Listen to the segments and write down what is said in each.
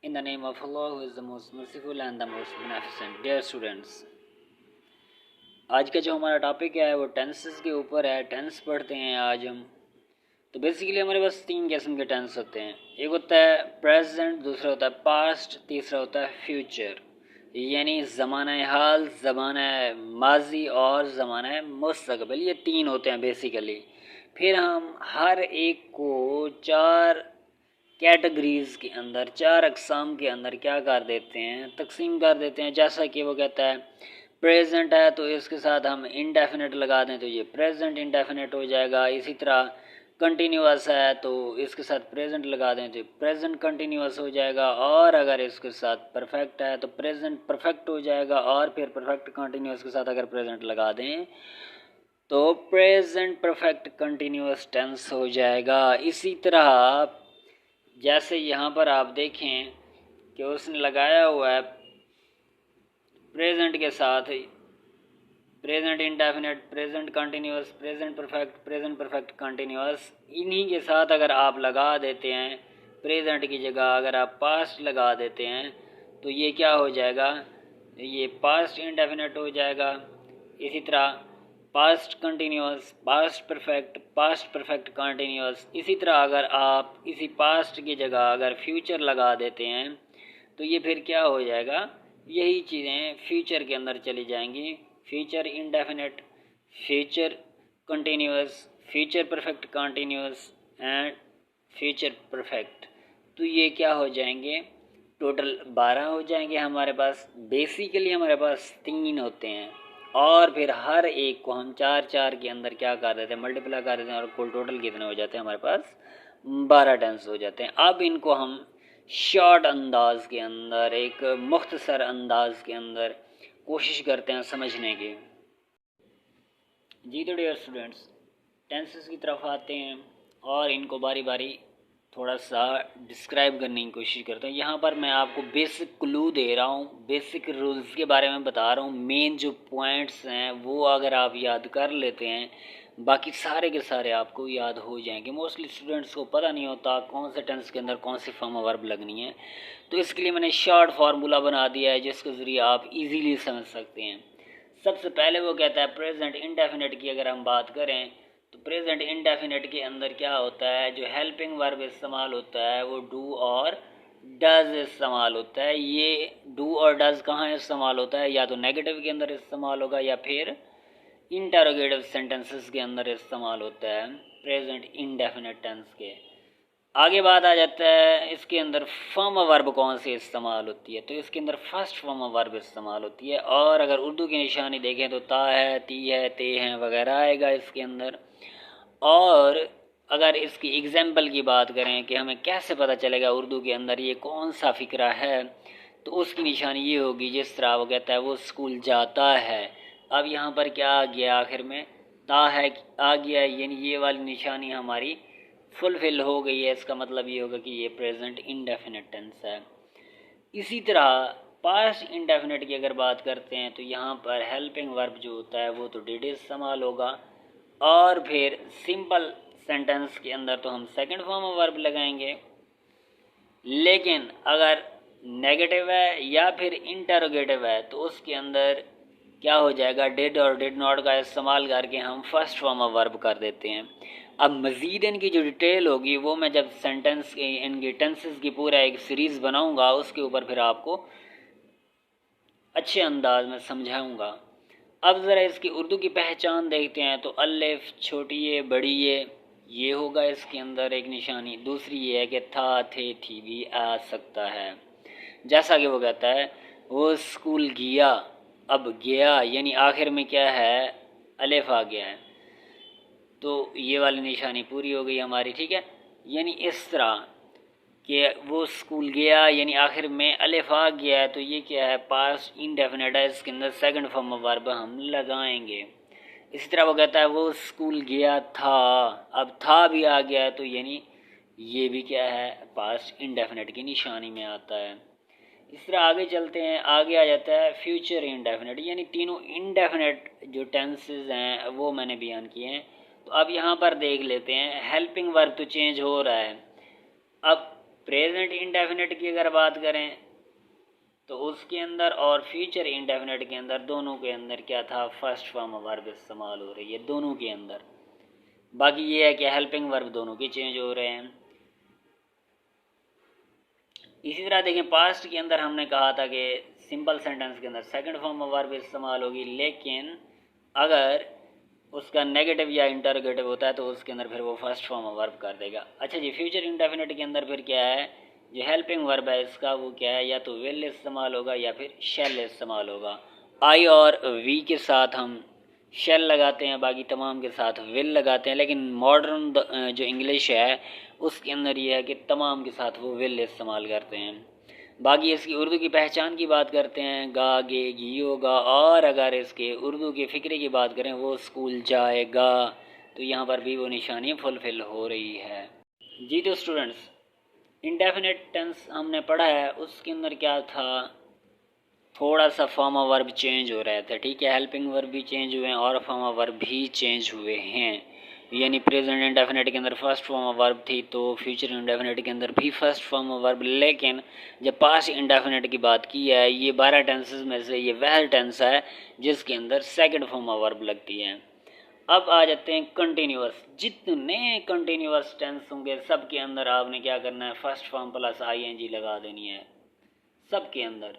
In the name of Allah, who is the most merciful and the most beneficent. Dear students, आज का जो हमारा topic है वो टेंसेस के ऊपर है। टेंस पढ़ते हैं आज हम। तो बेसिकली हमारे पास तीन किस्म के टेंस होते हैं। एक होता है प्रेजेंट, दूसरा होता है पास्ट, तीसरा होता है फ्यूचर। यानी ज़माना हाल, ज़माना माजी और ज़माना मुस्तकबिल, ये तीन होते हैं बेसिकली। फिर हम हर एक को चार कैटेगरीज़ के अंदर, चार अक़साम के अंदर क्या कर देते हैं, तकसीम कर देते हैं। जैसा कि वो कहता है प्रेजेंट है तो इसके साथ हम इंडेफिनेट लगा दें तो ये प्रेजेंट इंडेफिनेट हो जाएगा। इसी तरह कंटिन्यूअस है तो इसके साथ प्रेजेंट लगा दें तो प्रेजेंट कंटिन्यूअस हो जाएगा। और अगर इसके साथ परफेक्ट है तो प्रेजेंट परफेक्ट हो जाएगा। और फिर परफेक्ट कंटिन्यूअस के साथ अगर प्रेजेंट लगा दें तो प्रेजेंट परफेक्ट कंटिन्यूअस टेंस हो जाएगा। इसी तरह जैसे यहाँ पर आप देखें कि उसने लगाया हुआ है प्रेजेंट के साथ present indefinite, present continuous, present perfect continuous. इन्हीं के साथ अगर आप लगा देते हैं प्रेजेंट की जगह अगर आप पास्ट लगा देते हैं तो ये क्या हो जाएगा, ये पास्ट इंडेफिनेट हो जाएगा। इसी तरह past continuous, past perfect continuous. इसी तरह अगर आप इसी पास्ट की जगह अगर फ्यूचर लगा देते हैं तो ये फिर क्या हो जाएगा, यही चीज़ें फ्यूचर के अंदर चली जाएंगी। Future indefinite, future continuous, future perfect continuous and future perfect. तो ये क्या हो जाएंगे, टोटल 12 हो जाएंगे हमारे पास। बेसिकली हमारे पास तीन होते हैं और फिर हर एक को हम चार चार के अंदर क्या कर देते हैं, मल्टीप्लाई कर देते हैं और कुल टोटल कितने हो जाते हैं हमारे पास, 12 टेंस हो जाते हैं। अब इनको हम शॉर्ट अंदाज के अंदर, एक मुख्तसर अंदाज के अंदर कोशिश करते हैं समझने की। जी तो डियर स्टूडेंट्स, टेंसेस की तरफ आते हैं और इनको बारी बारी थोड़ा सा डिस्क्राइब करने की कोशिश करते हैं। यहाँ पर मैं आपको बेसिक क्लू दे रहा हूँ, बेसिक रूल्स के बारे में बता रहा हूँ। मेन जो पॉइंट्स हैं वो अगर आप याद कर लेते हैं बाकी सारे के सारे आपको याद हो जाएंगे। मोस्टली स्टूडेंट्स को पता नहीं होता कौन से टेंस के अंदर कौन सी फॉर्म वर्ब लगनी है, तो इसके लिए मैंने शॉर्ट फार्मूला बना दिया है जिसके ज़रिए आप इजीली समझ सकते हैं। सबसे पहले वो कहता है प्रेजेंट इंडेफिनेट की अगर हम बात करें तो प्रेजेंट इंडेफिनेट के अंदर क्या होता है, जो हेल्पिंग वर्ब इस्तेमाल होता है वो डू और डज इस्तेमाल होता है। ये डू और डज कहाँ इस्तेमाल होता है, या तो नेगेटिव के अंदर इस्तेमाल होगा या फिर इंटरोगेटिव सेंटेंसेस के अंदर इस्तेमाल होता है प्रेजेंट इंडेफिनेट टेंस के। आगे बात आ जाता है इसके अंदर फॉर्म वर्ब कौन सी इस्तेमाल होती है, तो इसके अंदर फर्स्ट फॉर्म वर्ब इस्तेमाल होती है। और अगर उर्दू की निशानी देखें तो ता है, ती है, ते हैं वगैरह आएगा इसके अंदर। और अगर इसकी एग्जाम्पल की बात करें कि हमें कैसे पता चलेगा उर्दू के अंदर ये कौन सा फ़िक्रा है, तो उसकी निशानी ये होगी जिस तरह वो कहता है वो स्कूल जाता है। अब यहाँ पर क्या आ गया, आखिर में ता है आ गया, यानी ये वाली निशानी हमारी फुलफिल हो गई है। इसका मतलब ये होगा कि ये प्रेजेंट इंडेफिनेट टेंस है। इसी तरह पास्ट इंडेफिनेट की अगर बात करते हैं तो यहाँ पर हेल्पिंग वर्ब जो होता है वो तो डिड इस्तेमाल होगा। और फिर सिंपल सेंटेंस के अंदर तो हम सेकंड फॉर्म ऑफ वर्ब लगाएंगे। लेकिन अगर नेगेटिव है या फिर इंटरोगेटिव है तो उसके अंदर क्या हो जाएगा, डिड और डिड नॉट का इस्तेमाल करके हम फर्स्ट फॉर्म ऑफ वर्ब कर देते हैं। अब मज़ीद इनकी जो डिटेल होगी वो मैं जब सेंटेंस की इनकी टेंसेस की पूरा एक सीरीज़ बनाऊंगा उसके ऊपर फिर आपको अच्छे अंदाज में समझाऊंगा। अब ज़रा इसकी उर्दू की पहचान देखते हैं तो अलिफ छोटी ये बड़ी ये होगा इसके अंदर एक निशानी। दूसरी ये है कि था, थे, थी भी आ सकता है। जैसा कि वो कहता है वो स्कूल गया, अब गया यानी आखिर में क्या है, अलिफ आ गया है, तो ये वाली निशानी पूरी हो गई हमारी, ठीक है। यानी इस तरह कि वो स्कूल गया यानी आखिर में अलिफ आ गया है, तो ये क्या है, पास्ट इंडेफिनेट है, इसके अंदर सेकंड फॉर्म ऑफ वर्ब हम लगाएंगे। इसी तरह वो कहता है वो स्कूल गया था, अब था भी आ गया है तो यानी ये भी क्या है, पास्ट इंडेफिनेट की निशानी में आता है। इस तरह आगे चलते हैं, आगे आ जाता है फ्यूचर इंडेफिनेट, यानी तीनों इंडेफिनेट जो टेंसेस हैं वो मैंने बयान किए हैं। तो अब यहाँ पर देख लेते हैं हेल्पिंग वर्ब तो चेंज हो रहा है। अब प्रेजेंट इंडेफिनिट की अगर बात करें तो उसके अंदर और फ्यूचर इंडेफिनिट के अंदर दोनों के अंदर क्या था, फर्स्ट फॉर्म ऑफ वर्ब इस्तेमाल हो रही है दोनों के अंदर। बाकी ये है कि हेल्पिंग वर्ब दोनों के चेंज हो रहे हैं। इसी तरह देखें पास्ट के अंदर हमने कहा था कि सिंपल सेंटेंस के अंदर सेकंड फॉर्म ऑफ वर्ब इस्तेमाल होगी, लेकिन अगर उसका नेगेटिव या इंटरोगेटिव होता है तो उसके अंदर फिर वो फर्स्ट फॉर्म ऑफ वर्ब कर देगा। अच्छा जी, फ्यूचर इंडेफिनिट के अंदर फिर क्या है, जो हेल्पिंग वर्ब है इसका वो क्या है, या तो विल इस्तेमाल होगा या फिर शैल इस्तेमाल होगा। आई और वी के साथ हम शेल लगाते हैं, बाकी तमाम के साथ विल लगाते हैं, लेकिन मॉडर्न जो इंग्लिश है उसके अंदर ये है कि तमाम के साथ वो विल इस्तेमाल करते हैं। बाकी इसकी उर्दू की पहचान की बात करते हैं, गा गे घी गा, और अगर इसके उर्दू के फ़िक्रे की बात करें वो स्कूल जाएगा, तो यहाँ पर भी वो निशानी फुलफ़िल हो रही है जी। तो स्टूडेंट्स, इंडेफिनिट टेंस हमने पढ़ा है, उसके अंदर क्या था, थोड़ा सा फॉर्म ऑफ वर्ब चेंज हो रहा था, ठीक है। हेल्पिंग वर्ब भी चेंज हुए हैं और फॉर्म ऑफ वर्ब भी चेंज हुए हैं। यानी प्रेजेंट इंडेफिनिट के अंदर फर्स्ट फॉर्म ऑफ वर्ब थी, तो फ्यूचर इंडेफिनिट के अंदर भी फर्स्ट फॉर्म ऑफ वर्ब। लेकिन जब पास्ट इंडेफिनिट की बात की है, ये 12 टेंसेस में से ये वह टेंस है जिसके अंदर सेकंड फॉर्म ऑफ वर्ब लगती है। अब आ जाते हैं कंटिन्यूअस। जितने कंटिन्यूअस टेंस होंगे सब के अंदर आपने क्या करना है, फर्स्ट फॉर्म प्लस ING लगा देनी है। सब के अंदर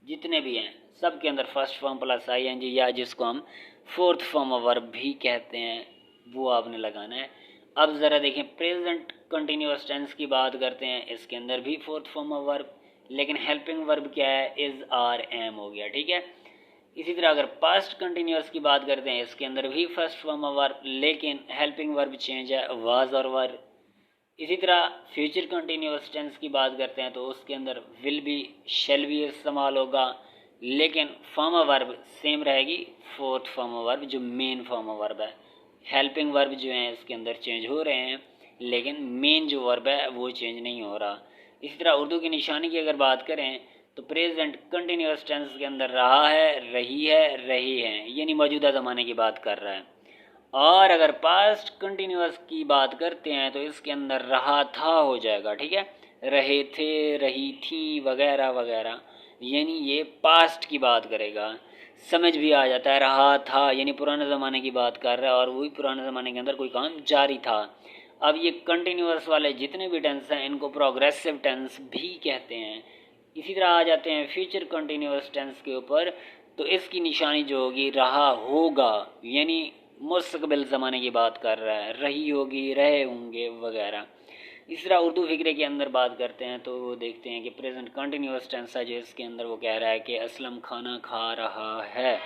जितने भी हैं सब के अंदर फर्स्ट फॉर्म प्लस ING, या जिसको हम फोर्थ फॉर्म ऑफ वर्ब भी कहते हैं, वो आपने लगाना है। अब ज़रा देखें, प्रेजेंट कंटिन्यूअस टेंस की बात करते हैं, इसके अंदर भी फोर्थ फॉर्म ऑफ वर्ब, लेकिन हेल्पिंग वर्ब क्या है, इज़ आर एम हो गया, ठीक है। इसी तरह अगर पास्ट कंटिन्यूअस की बात करते हैं, इसके अंदर भी फर्स्ट फॉर्म ऑफ वर्ब, लेकिन हेल्पिंग वर्ब चेंज है, वाज और वर। इसी तरह फ्यूचर कंटिन्यूअस टेंस की बात करते हैं तो उसके अंदर विल भी शेल भी इस्तेमाल होगा, लेकिन फॉर्म ऑफ वर्ब सेम रहेगी, फोर्थ फॉर्म ऑफ वर्ब जो मेन फॉर्म ऑफ वर्ब है। हेल्पिंग वर्ब जो हैं इसके अंदर चेंज हो रहे हैं, लेकिन मेन जो वर्ब है वो चेंज नहीं हो रहा। इसी तरह उर्दू की निशानी की अगर बात करें तो प्रेजेंट कंटिन्यूअस टेंस के अंदर रहा है, रही है, यानी मौजूदा ज़माने की बात कर रहा है। और अगर पास्ट कंटिन्यूअस की बात करते हैं तो इसके अंदर रहा था हो जाएगा, ठीक है। रहे थे, रही थी, वगैरह वगैरह, यानी ये पास्ट की बात करेगा। समझ भी आ जाता है, रहा था यानी पुराने ज़माने की बात कर रहा है, और वही पुराने ज़माने के अंदर कोई काम जारी था। अब ये कंटिन्यूअस वाले जितने भी टेंस हैं इनको प्रोग्रेसिव टेंस भी कहते हैं। इसी तरह आ जाते हैं फ्यूचर कंटिन्यूअस टेंस के ऊपर, तो इसकी निशानी जो होगी रहा होगा, यानी मुस्तकबिल ज़माने की बात कर रहा है, रही होगी, रहे होंगे वगैरह। इस तरह उर्दू फिक्रे के अंदर बात करते हैं तो वो देखते हैं कि प्रेजेंट कंटिन्यूअस टेंस है जिसके अंदर वो कह रहा है कि असलम खाना खा रहा है,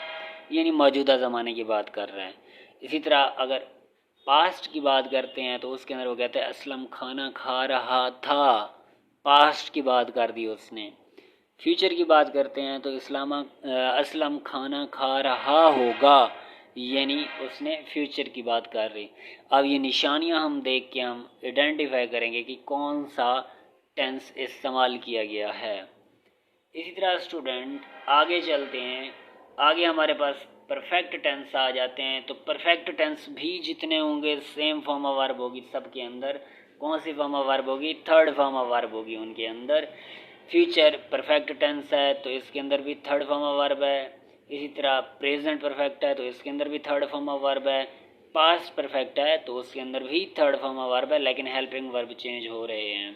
यानी मौजूदा ज़माने की बात कर रहा है। इसी तरह अगर पास्ट की बात करते हैं तो उसके अंदर वो कहते हैं असलम खाना खा रहा था, पास्ट की बात कर दी उसने। फ्यूचर की बात करते हैं तो असलम खाना खा रहा होगा, यानी उसने फ्यूचर की बात कर रही। अब ये निशानियां हम देख के हम आइडेंटिफाई करेंगे कि कौन सा टेंस इस्तेमाल किया गया है। इसी तरह स्टूडेंट आगे चलते हैं, आगे हमारे पास परफेक्ट टेंस आ जाते हैं। तो परफेक्ट टेंस भी जितने होंगे सेम फॉर्म ऑफ वर्ब होगी सबके अंदर। कौन सी फॉर्म ऑफ वर्ब होगी, थर्ड फॉर्म ऑफ वर्ब होगी उनके अंदर। फ्यूचर परफेक्ट टेंस है तो इसके अंदर भी थर्ड फॉर्म ऑफ वर्ब है। इसी तरह प्रेजेंट परफेक्ट है तो इसके अंदर भी थर्ड फॉर्म ऑफ वर्ब है। पास्ट परफेक्ट है तो उसके अंदर भी थर्ड फॉर्म ऑफ वर्ब है, लेकिन हेल्पिंग वर्ब चेंज हो रहे हैं।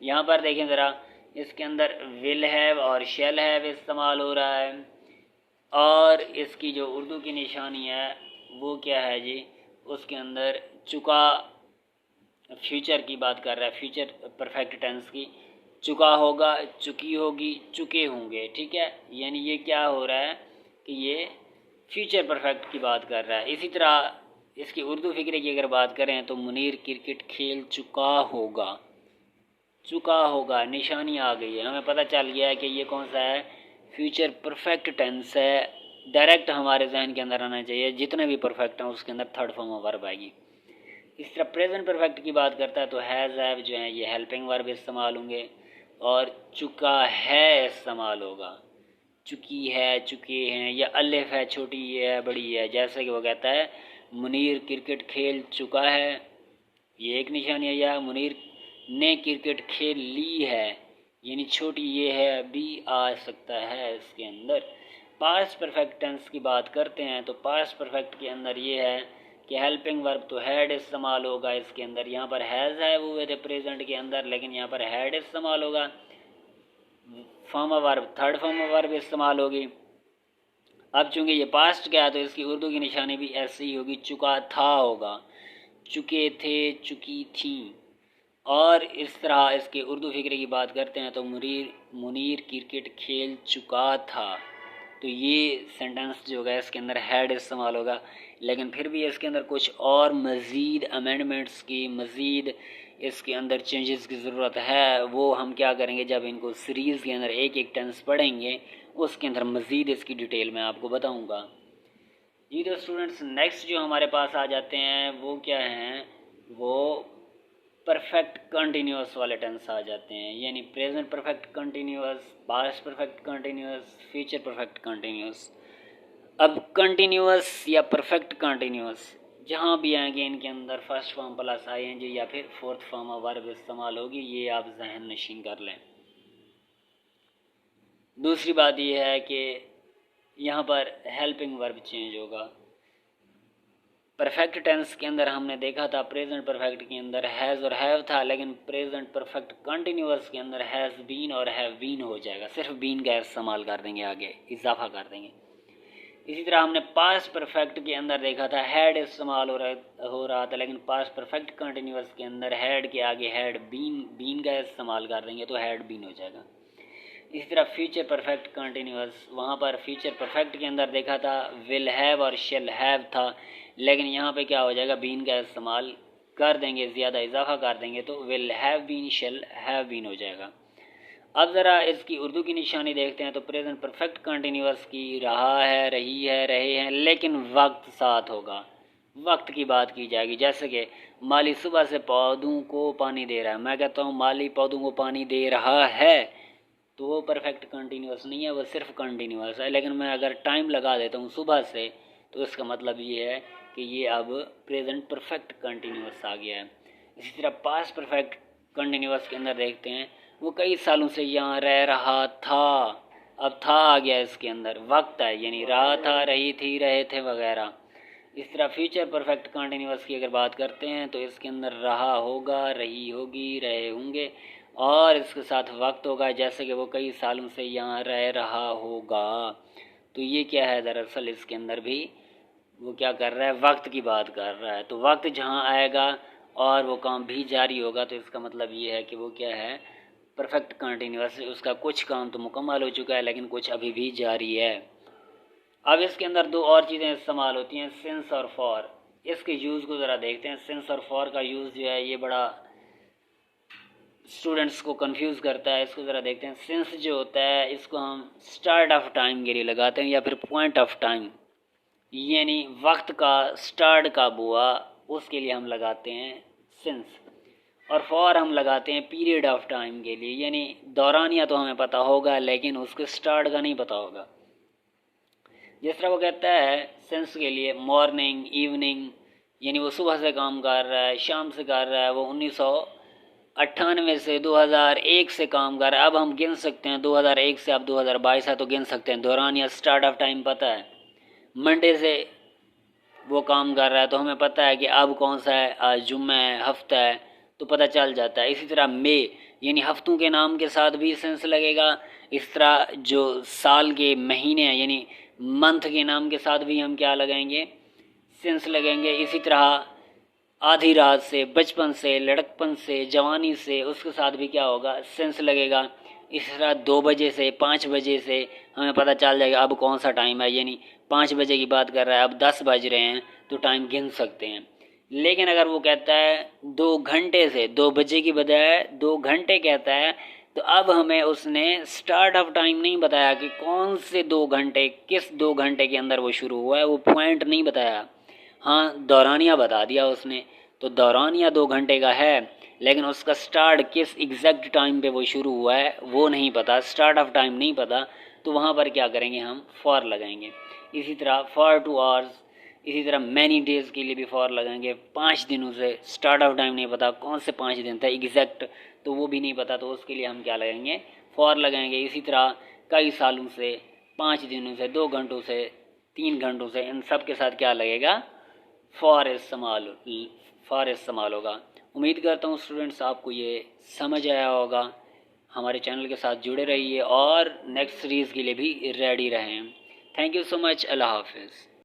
यहाँ पर देखें ज़रा, इसके अंदर विल हैव और शेल हैव इस्तेमाल हो रहा है, और इसकी जो उर्दू की निशानी है वो क्या है जी, उसके अंदर चुका, फ्यूचर की बात कर रहा है, फ्यूचर परफेक्ट टेंस की। चुका होगा, चुकी होगी, चुके होंगे, ठीक है। यानी ये क्या हो रहा है कि ये फ्यूचर परफेक्ट की बात कर रहा है। इसी तरह इसकी उर्दू फिक्रे की अगर बात करें तो मुनीर क्रिकेट खेल चुका होगा, चुका होगा निशानी आ गई है, हमें पता चल गया है कि ये कौन सा है, फ्यूचर परफेक्ट टेंस है। डायरेक्ट हमारे जहन के अंदर आना चाहिए, जितने भी परफेक्ट हैं उसके अंदर थर्ड फॉर्म ऑफ वर्ब आएगी। इस तरह प्रेजेंट परफेक्ट की बात करता है तो हैज़ हैव जो है ये हेल्पिंग वर्ब इस्तेमाल होंगे, और चुका है इस्तेमाल होगा। चुकी है, चुके हैं, या अलिफ है, छोटी है, बड़ी है। जैसे कि वो कहता है मुनीर क्रिकेट खेल चुका है, ये एक निशानी है, या मुनीर ने क्रिकेट खेल ली है, यानी छोटी ये है भी आ सकता है इसके अंदर। पास्ट परफेक्ट टेंस की बात करते हैं तो पास्ट परफेक्ट के अंदर ये है कि हेल्पिंग वर्ब तो हैड इस्तेमाल होगा इसके अंदर। यहाँ पर हैज़ है वो हुए थे प्रेजेंट के अंदर, लेकिन यहाँ पर हैड इस्तेमाल होगा। Form of verb third form of verb इस्तेमाल होगी। अब चूंकि ये पास्ट का है तो इसकी उर्दू की निशानी भी ऐसी ही होगी, चुका था होगा, चुके थे, चुकी थी। और इस तरह इसके उर्दू फिक्रे की बात करते हैं तो मुनीर क्रिकेट खेल चुका था, तो ये सेंटेंस जो होगा इसके अंदर हैड इस्तेमाल होगा। लेकिन फिर भी इसके अंदर कुछ और मज़ीद अमेंडमेंट्स की, मज़ीद इसके अंदर चेंजेस की ज़रूरत है। वो हम क्या करेंगे, जब इनको सीरीज़ के अंदर एक एक टेंस पढ़ेंगे उसके अंदर मज़ीद इसकी डिटेल में आपको बताऊंगा। जी तो स्टूडेंट्स, नेक्स्ट जो हमारे पास आ जाते हैं वो क्या हैं, वो परफेक्ट कंटिन्यूअस वाले टेंस आ जाते हैं, यानी present perfect continuous, past perfect continuous, future perfect continuous. अब कंटिन्यूअस या परफेक्ट कंटिन्यूअस जहाँ भी आएंगे इनके अंदर फर्स्ट फॉर्म प्लस आईएनजी या फिर फोर्थ फॉर्म ऑफ वर्ब इस्तेमाल होगी, ये आप जहन नशीन कर लें। दूसरी बात यह है कि यहाँ पर हेल्पिंग वर्ब चेंज होगा। परफेक्ट टेंस के अंदर हमने देखा था प्रेजेंट परफेक्ट के अंदर हैज़ और हैव था, लेकिन प्रेजेंट परफेक्ट कंटिन्यूअस के अंदर हैज़ बीन और हैव बीन हो जाएगा, सिर्फ बीन का इस्तेमाल कर देंगे, आगे इजाफा कर देंगे। इसी तरह हमने पास्ट परफेक्ट के अंदर देखा था हैड इस्तेमाल हो रहा था, लेकिन पास्ट परफेक्ट कंटिन्यूअस के अंदर हैड के आगे हैड बीन का इस्तेमाल कर देंगे तो हैड बीन हो जाएगा। इसी तरह फ्यूचर परफेक्ट कंटिन्यूअस, वहाँ पर फ्यूचर परफेक्ट के अंदर देखा था विल हैव और शेल हैव था, लेकिन यहाँ पे क्या हो जाएगा, बीन का इस्तेमाल कर देंगे, ज़्यादा इजाफा कर देंगे तो will have been shall have been हो जाएगा। अब ज़रा इसकी उर्दू की निशानी देखते हैं तो प्रेजेंट परफेक्ट कंटिन्यूअस की रहा है, रही है, रहे हैं, लेकिन वक्त साथ होगा, वक्त की बात की जाएगी। जैसे कि माली सुबह से पौधों को पानी दे रहा है, मैं कहता हूँ माली पौधों को पानी दे रहा है, तो वो परफेक्ट कंटिन्यूअस नहीं है, वो सिर्फ कंटिन्यूअस है। लेकिन मैं अगर टाइम लगा देता हूँ सुबह से तो इसका मतलब ये है कि ये अब प्रेजेंट परफेक्ट कंटिन्यूअस आ गया है। इसी तरह पास्ट परफेक्ट कंटिन्यूअस के अंदर देखते हैं वो कई सालों से यहाँ रह रहा था, अब था आ गया इसके अंदर, वक्त है, यानी रहा था, रही थी, रहे थे वगैरह। इस तरह फ्यूचर परफेक्ट कंटिन्यूअस की अगर बात करते हैं तो इसके अंदर रहा होगा, रही होगी, रहे होंगे और इसके साथ वक्त होगा, जैसे कि वो कई सालों से यहाँ रह रहा होगा। तो ये क्या है, दरअसल इसके अंदर भी वो क्या कर रहा है, वक्त की बात कर रहा है। तो वक्त जहाँ आएगा और वो काम भी जारी होगा तो इसका मतलब ये है कि वो क्या है, परफेक्ट कंटिन्यूअस, उसका कुछ काम तो मुकम्मल हो चुका है लेकिन कुछ अभी भी जारी है। अब इसके अंदर दो और चीज़ें इस्तेमाल होती हैं, सिंस और फॉर। इसके यूज़ को ज़रा देखते हैं। सिंस और फॉर का यूज़ जो है ये बड़ा स्टूडेंट्स को कंफ्यूज करता है, इसको ज़रा देखते हैं। सिंस जो होता है इसको हम स्टार्ट ऑफ टाइम के लिए लगाते हैं या फिर पॉइंट ऑफ टाइम, यानी वक्त का स्टार्ट कब हुआ उसके लिए हम लगाते हैं सिंस। और फॉर हम लगाते हैं पीरियड ऑफ टाइम के लिए, यानी दौरानिया तो हमें पता होगा लेकिन उसके स्टार्ट का नहीं पता होगा। जिस तरह वो कहता है सिंस के लिए मॉर्निंग, इवनिंग, यानी वो सुबह से काम कर रहा है, शाम से कर रहा है, वो 1998 से 2001 से काम कर रहा है। अब हम गिन सकते हैं 2001 से अब 2022 है तो गिन सकते हैं, दौरान या स्टार्ट ऑफ टाइम पता है। मंडे से वो काम कर रहा है तो हमें पता है कि अब कौन सा है, आज जुम्मा है, हफ्ता है, तो पता चल जाता है। इसी तरह मे, यानी हफ्तों के नाम के साथ भी सेंस लगेगा। इस तरह जो साल के महीने हैं यानी मंथ के नाम के साथ भी हम क्या लगाएंगे, सेंस लगेंगे। इसी तरह आधी रात से, बचपन से, लड़कपन से, जवानी से, उसके साथ भी क्या होगा, सेंस लगेगा। इस तरह 2 बजे से 5 बजे से हमें पता चल जाएगा अब कौन सा टाइम है, यानी 5 बजे की बात कर रहा है, अब 10 बज रहे हैं तो टाइम गिन सकते हैं। लेकिन अगर वो कहता है 2 घंटे से, 2 बजे की बजाय 2 घंटे कहता है, तो अब हमें उसने स्टार्ट ऑफ टाइम नहीं बताया कि कौन से 2 घंटे, किस 2 घंटे के अंदर वो शुरू हुआ है, वो पॉइंट नहीं बताया। हाँ, दौरानिया बता दिया उसने, तो दौरानिया 2 घंटे का है लेकिन उसका स्टार्ट किस एग्जैक्ट टाइम पे वो शुरू हुआ है वो नहीं पता, स्टार्ट ऑफ टाइम नहीं पता, तो वहाँ पर क्या करेंगे, हम फॉर लगाएंगे। इसी तरह फॉर 2 आवर्स, इसी तरह मैनी डेज़ के लिए भी फॉर लगाएंगे, 5 दिनों से। स्टार्ट ऑफ टाइम नहीं पता कौन से 5 दिन था एग्जैक्ट, तो वो भी नहीं पता, तो उसके लिए हम क्या लगाएंगे, फॉर लगाएंगे। इसी तरह कई सालों से, 5 दिनों से, 2 घंटों से, 3 घंटों से, इन सब के साथ क्या लगेगा, फॉर इस्तेमाल होगा। उम्मीद करता हूँ स्टूडेंट्स आपको ये समझ आया होगा। हमारे चैनल के साथ जुड़े रहिए और नेक्स्ट सीरीज़ के लिए भी रेडी रहें। Thank you so much. अल्लाह हाफिज़।